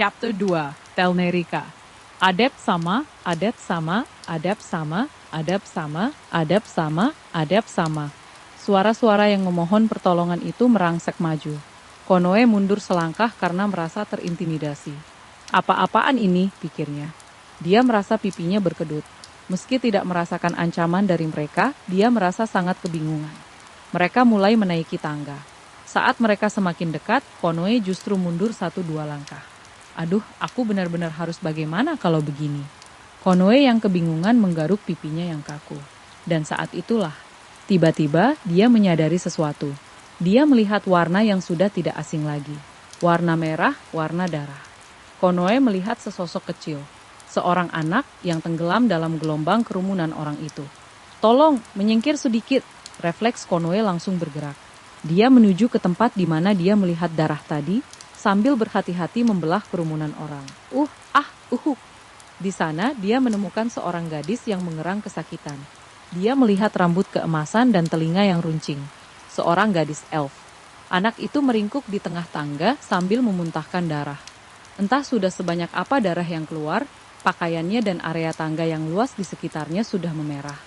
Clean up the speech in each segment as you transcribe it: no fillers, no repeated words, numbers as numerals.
Chapter 2, Telnerika. Adep sama, adep sama, adep sama, adep sama, adep sama, adep sama. Suara-suara yang memohon pertolongan itu merangsek maju. Konoe mundur selangkah karena merasa terintimidasi. Apa-apaan ini, pikirnya. Dia merasa pipinya berkedut. Meski tidak merasakan ancaman dari mereka, dia merasa sangat kebingungan. Mereka mulai menaiki tangga. Saat mereka semakin dekat, Konoe justru mundur 1-2 langkah. Aduh, aku benar-benar harus bagaimana kalau begini? Konoe yang kebingungan menggaruk pipinya yang kaku. Dan saat itulah, tiba-tiba dia menyadari sesuatu. Dia melihat warna yang sudah tidak asing lagi. Warna merah, warna darah. Konoe melihat sesosok kecil. Seorang anak yang tenggelam dalam gelombang kerumunan orang itu. Tolong, menyingkir sedikit. Refleks Konoe langsung bergerak. Dia menuju ke tempat di mana dia melihat darah tadi, sambil berhati-hati membelah kerumunan orang. Di sana, dia menemukan seorang gadis yang mengerang kesakitan. Dia melihat rambut keemasan dan telinga yang runcing. Seorang gadis elf. Anak itu meringkuk di tengah tangga sambil memuntahkan darah. Entah sudah sebanyak apa darah yang keluar, pakaiannya dan area tangga yang luas di sekitarnya sudah memerah.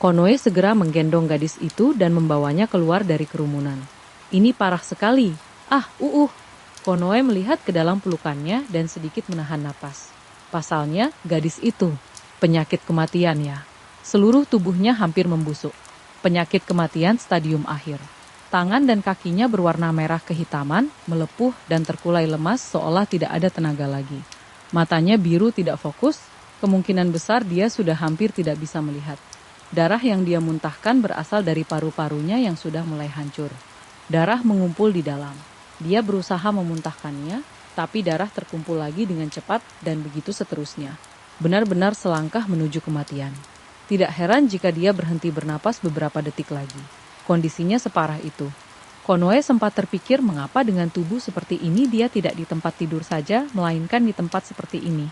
Konoe segera menggendong gadis itu dan membawanya keluar dari kerumunan. Ini parah sekali. Konoe melihat ke dalam pelukannya dan sedikit menahan napas. Pasalnya, gadis itu, penyakit kematian ya. Seluruh tubuhnya hampir membusuk. Penyakit kematian stadium akhir. Tangan dan kakinya berwarna merah kehitaman, melepuh dan terkulai lemas seolah tidak ada tenaga lagi. Matanya biru tidak fokus, kemungkinan besar dia sudah hampir tidak bisa melihat. Darah yang dia muntahkan berasal dari paru-parunya yang sudah mulai hancur. Darah mengumpul di dalam. Dia berusaha memuntahkannya, tapi darah terkumpul lagi dengan cepat dan begitu seterusnya. Benar-benar selangkah menuju kematian. Tidak heran jika dia berhenti bernapas beberapa detik lagi. Kondisinya separah itu. Konoe sempat terpikir mengapa dengan tubuh seperti ini dia tidak di tempat tidur saja, melainkan di tempat seperti ini.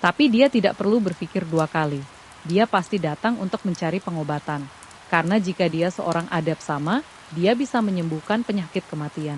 Tapi dia tidak perlu berpikir 2 kali. Dia pasti datang untuk mencari pengobatan. Karena jika dia seorang adep sama, dia bisa menyembuhkan penyakit kematian.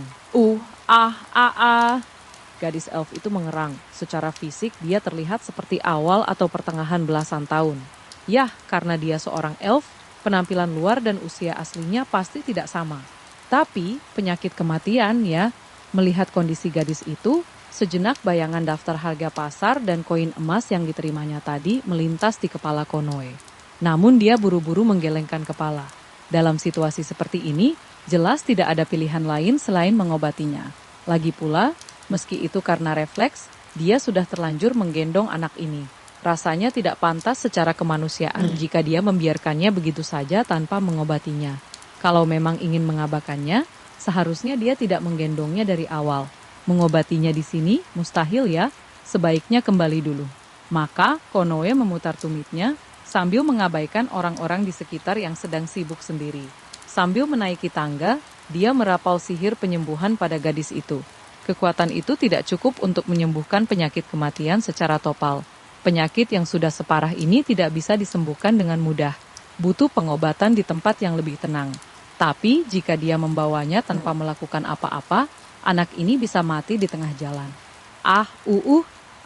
Gadis elf itu mengerang. Secara fisik, dia terlihat seperti awal atau pertengahan belasan tahun. Yah, karena dia seorang elf, penampilan luar dan usia aslinya pasti tidak sama. Tapi, penyakit kematian ya, melihat kondisi gadis itu, sejenak bayangan daftar harga pasar dan koin emas yang diterimanya tadi melintas di kepala Konoe. Namun dia buru-buru menggelengkan kepala. Dalam situasi seperti ini, jelas tidak ada pilihan lain selain mengobatinya. Lagi pula, meski itu karena refleks, dia sudah terlanjur menggendong anak ini. Rasanya tidak pantas secara kemanusiaan jika dia membiarkannya begitu saja tanpa mengobatinya. Kalau memang ingin mengabakannya, seharusnya dia tidak menggendongnya dari awal. Mengobatinya di sini mustahil ya, sebaiknya kembali dulu. Maka Konoe memutar tumitnya sambil mengabaikan orang-orang di sekitar yang sedang sibuk sendiri. Sambil menaiki tangga, dia merapal sihir penyembuhan pada gadis itu. Kekuatan itu tidak cukup untuk menyembuhkan penyakit kematian secara total. Penyakit yang sudah separah ini tidak bisa disembuhkan dengan mudah. Butuh pengobatan di tempat yang lebih tenang. Tapi jika dia membawanya tanpa melakukan apa-apa, anak ini bisa mati di tengah jalan.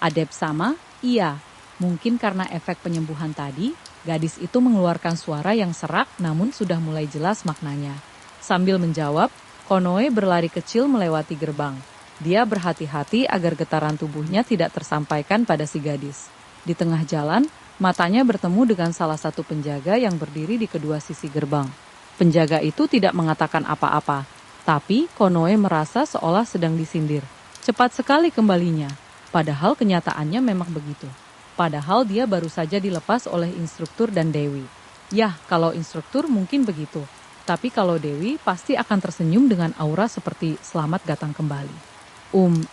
Adep sama? Iya. Mungkin karena efek penyembuhan tadi, gadis itu mengeluarkan suara yang serak namun sudah mulai jelas maknanya. Sambil menjawab, Konoe berlari kecil melewati gerbang. Dia berhati-hati agar getaran tubuhnya tidak tersampaikan pada si gadis. Di tengah jalan, matanya bertemu dengan salah satu penjaga yang berdiri di kedua sisi gerbang. Penjaga itu tidak mengatakan apa-apa, tapi Konoe merasa seolah sedang disindir. Cepat sekali kembalinya, padahal kenyataannya memang begitu. Padahal dia baru saja dilepas oleh instruktur dan Dewi. Yah, kalau instruktur mungkin begitu. Tapi kalau Dewi pasti akan tersenyum dengan aura seperti selamat datang kembali.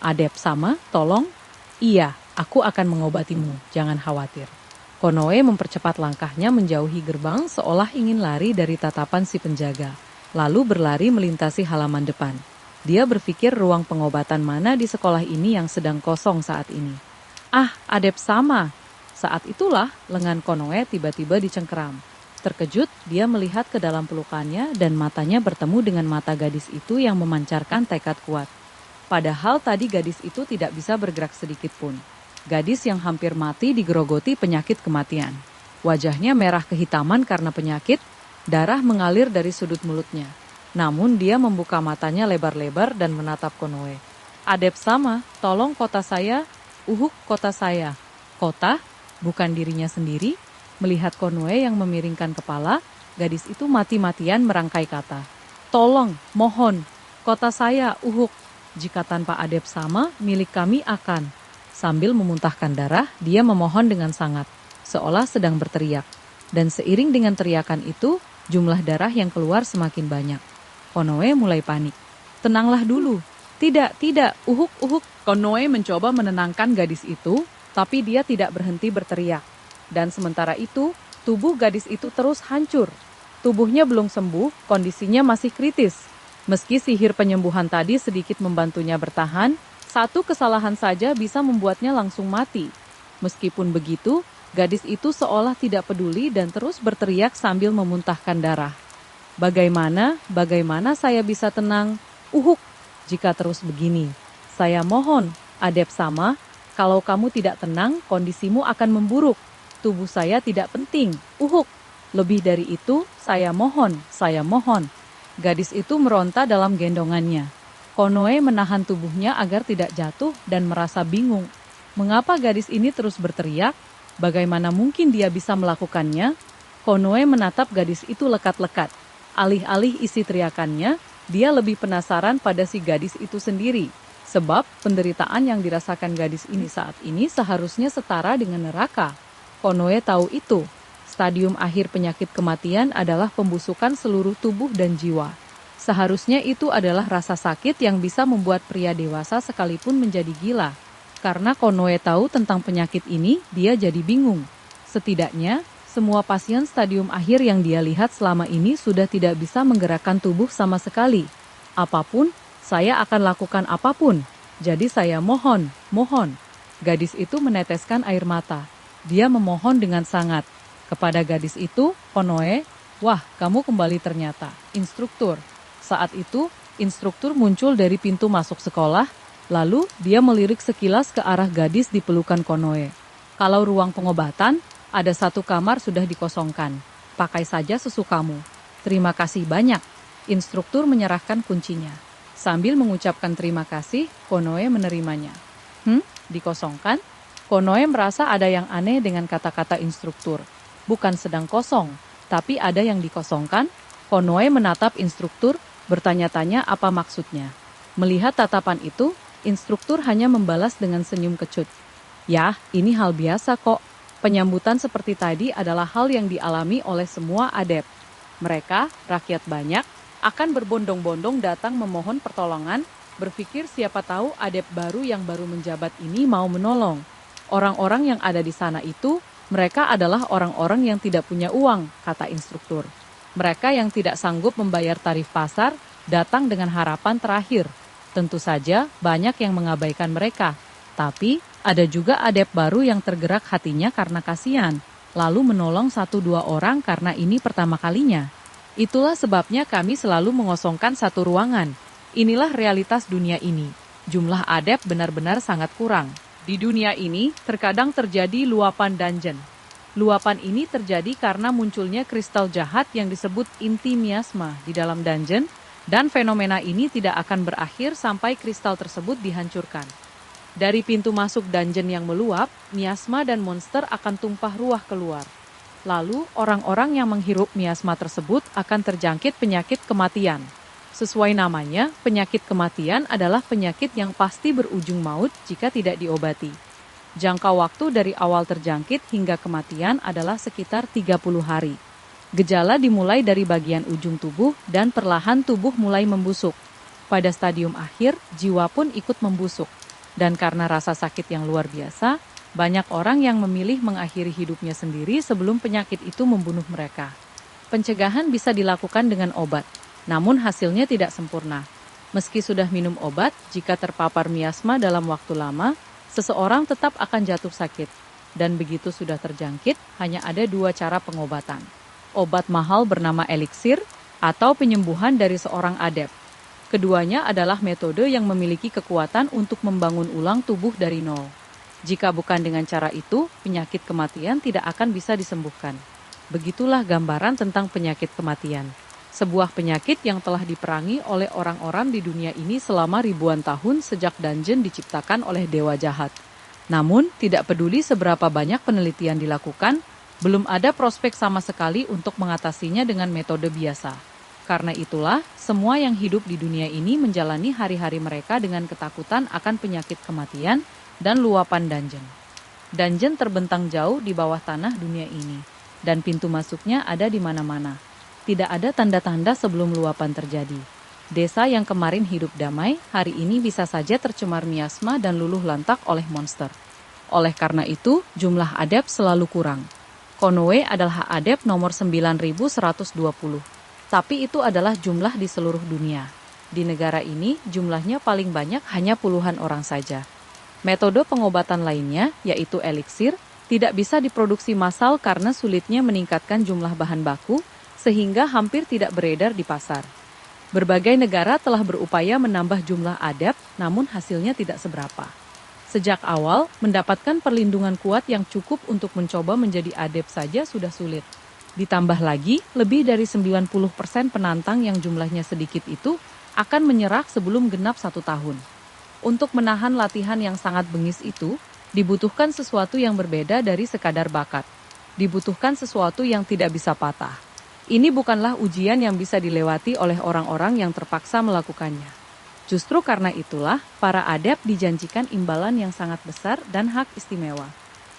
Adep sama, tolong? Iya, aku akan mengobatimu, jangan khawatir. Konoe mempercepat langkahnya menjauhi gerbang seolah ingin lari dari tatapan si penjaga. Lalu berlari melintasi halaman depan. Dia berpikir ruang pengobatan mana di sekolah ini yang sedang kosong saat ini. Adep sama. Saat itulah lengan Konoe tiba-tiba dicengkeram. Terkejut, dia melihat ke dalam pelukannya dan matanya bertemu dengan mata gadis itu yang memancarkan tekad kuat. Padahal tadi gadis itu tidak bisa bergerak sedikit pun. Gadis yang hampir mati digerogoti penyakit kematian. Wajahnya merah kehitaman karena penyakit, darah mengalir dari sudut mulutnya. Namun dia membuka matanya lebar-lebar dan menatap Konoe. Adep sama, tolong kota saya, kota saya. Kota? Bukan dirinya sendiri? Melihat Konoe yang memiringkan kepala, gadis itu mati-matian merangkai kata. Tolong, mohon, kota saya, Jika tanpa adep sama, milik kami akan. Sambil memuntahkan darah, dia memohon dengan sangat, seolah sedang berteriak. Dan seiring dengan teriakan itu, jumlah darah yang keluar semakin banyak. Konoe mulai panik. Tenanglah dulu. Tidak, Konoe mencoba menenangkan gadis itu, tapi dia tidak berhenti berteriak. Dan sementara itu, tubuh gadis itu terus hancur. Tubuhnya belum sembuh, kondisinya masih kritis. Meski sihir penyembuhan tadi sedikit membantunya bertahan, satu kesalahan saja bisa membuatnya langsung mati. Meskipun begitu, gadis itu seolah tidak peduli dan terus berteriak sambil memuntahkan darah. Bagaimana saya bisa tenang? Jika terus begini. Saya mohon, adep sama, kalau kamu tidak tenang, kondisimu akan memburuk. Tubuh saya tidak penting, Lebih dari itu, saya mohon. Gadis itu meronta dalam gendongannya. Konoe menahan tubuhnya agar tidak jatuh dan merasa bingung. Mengapa gadis ini terus berteriak? Bagaimana mungkin dia bisa melakukannya? Konoe menatap gadis itu lekat-lekat. Alih-alih isi teriakannya, dia lebih penasaran pada si gadis itu sendiri. Sebab penderitaan yang dirasakan gadis ini saat ini seharusnya setara dengan neraka. Konoe tahu itu. Stadium akhir penyakit kematian adalah pembusukan seluruh tubuh dan jiwa. Seharusnya itu adalah rasa sakit yang bisa membuat pria dewasa sekalipun menjadi gila. Karena Konoe tahu tentang penyakit ini, dia jadi bingung. Setidaknya, semua pasien stadium akhir yang dia lihat selama ini sudah tidak bisa menggerakkan tubuh sama sekali. Apapun, saya akan lakukan apapun. Jadi saya mohon. Gadis itu meneteskan air mata. Dia memohon dengan sangat. Kepada gadis itu, Konoe, wah, kamu kembali ternyata. Instruktur. Saat itu, instruktur muncul dari pintu masuk sekolah, lalu dia melirik sekilas ke arah gadis di pelukan Konoe. Kalau ruang pengobatan, ada satu kamar sudah dikosongkan. Pakai saja sesukamu. Terima kasih banyak. Instruktur menyerahkan kuncinya. Sambil mengucapkan terima kasih, Konoe menerimanya. Dikosongkan? Konoe merasa ada yang aneh dengan kata-kata instruktur. Bukan sedang kosong, tapi ada yang dikosongkan. Konoe menatap instruktur, bertanya-tanya apa maksudnya. Melihat tatapan itu, instruktur hanya membalas dengan senyum kecut. Ya, ini hal biasa kok. Penyambutan seperti tadi adalah hal yang dialami oleh semua adep. Mereka, rakyat banyak, akan berbondong-bondong datang memohon pertolongan, berpikir siapa tahu adep baru yang baru menjabat ini mau menolong. Orang-orang yang ada di sana itu, mereka adalah orang-orang yang tidak punya uang, kata instruktur. Mereka yang tidak sanggup membayar tarif pasar, datang dengan harapan terakhir. Tentu saja banyak yang mengabaikan mereka. Tapi ada juga adep baru yang tergerak hatinya karena kasihan, lalu menolong 1-2 orang karena ini pertama kalinya. Itulah sebabnya kami selalu mengosongkan satu ruangan. Inilah realitas dunia ini. Jumlah adep benar-benar sangat kurang. Di dunia ini, terkadang terjadi luapan dungeon. Luapan ini terjadi karena munculnya kristal jahat yang disebut inti miasma di dalam dungeon, dan fenomena ini tidak akan berakhir sampai kristal tersebut dihancurkan. Dari pintu masuk dungeon yang meluap, miasma dan monster akan tumpah ruah keluar. Lalu, orang-orang yang menghirup miasma tersebut akan terjangkit penyakit kematian. Sesuai namanya, penyakit kematian adalah penyakit yang pasti berujung maut jika tidak diobati. Jangka waktu dari awal terjangkit hingga kematian adalah sekitar 30 hari. Gejala dimulai dari bagian ujung tubuh dan perlahan tubuh mulai membusuk. Pada stadium akhir, jiwa pun ikut membusuk. Dan karena rasa sakit yang luar biasa, banyak orang yang memilih mengakhiri hidupnya sendiri sebelum penyakit itu membunuh mereka. Pencegahan bisa dilakukan dengan obat. Namun hasilnya tidak sempurna. Meski sudah minum obat, jika terpapar miasma dalam waktu lama, seseorang tetap akan jatuh sakit. Dan begitu sudah terjangkit, hanya ada 2 cara pengobatan. Obat mahal bernama eliksir, atau penyembuhan dari seorang adep. Keduanya adalah metode yang memiliki kekuatan untuk membangun ulang tubuh dari nol. Jika bukan dengan cara itu, penyakit kematian tidak akan bisa disembuhkan. Begitulah gambaran tentang penyakit kematian. Sebuah penyakit yang telah diperangi oleh orang-orang di dunia ini selama ribuan tahun sejak dungeon diciptakan oleh dewa jahat. Namun, tidak peduli seberapa banyak penelitian dilakukan, belum ada prospek sama sekali untuk mengatasinya dengan metode biasa. Karena itulah, semua yang hidup di dunia ini menjalani hari-hari mereka dengan ketakutan akan penyakit kematian dan luapan dungeon. Dungeon terbentang jauh di bawah tanah dunia ini, dan pintu masuknya ada di mana-mana. Tidak ada tanda-tanda sebelum luapan terjadi. Desa yang kemarin hidup damai, hari ini bisa saja tercemar miasma dan luluh lantak oleh monster. Oleh karena itu, jumlah adept selalu kurang. Konoe adalah adept nomor 9120. Tapi itu adalah jumlah di seluruh dunia. Di negara ini, jumlahnya paling banyak hanya puluhan orang saja. Metode pengobatan lainnya, yaitu eliksir, tidak bisa diproduksi massal karena sulitnya meningkatkan jumlah bahan baku, sehingga hampir tidak beredar di pasar. Berbagai negara telah berupaya menambah jumlah adept, namun hasilnya tidak seberapa. Sejak awal, mendapatkan perlindungan kuat yang cukup untuk mencoba menjadi adept saja sudah sulit. Ditambah lagi, lebih dari 90% penantang yang jumlahnya sedikit itu akan menyerah sebelum genap 1 tahun. Untuk menahan latihan yang sangat bengis itu, dibutuhkan sesuatu yang berbeda dari sekadar bakat. Dibutuhkan sesuatu yang tidak bisa patah. Ini bukanlah ujian yang bisa dilewati oleh orang-orang yang terpaksa melakukannya. Justru karena itulah, para adept dijanjikan imbalan yang sangat besar dan hak istimewa.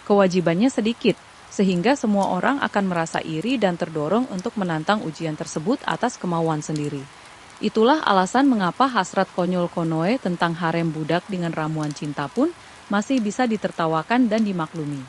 Kewajibannya sedikit, sehingga semua orang akan merasa iri dan terdorong untuk menantang ujian tersebut atas kemauan sendiri. Itulah alasan mengapa hasrat konyol Konoe tentang harem budak dengan ramuan cinta pun masih bisa ditertawakan dan dimaklumi.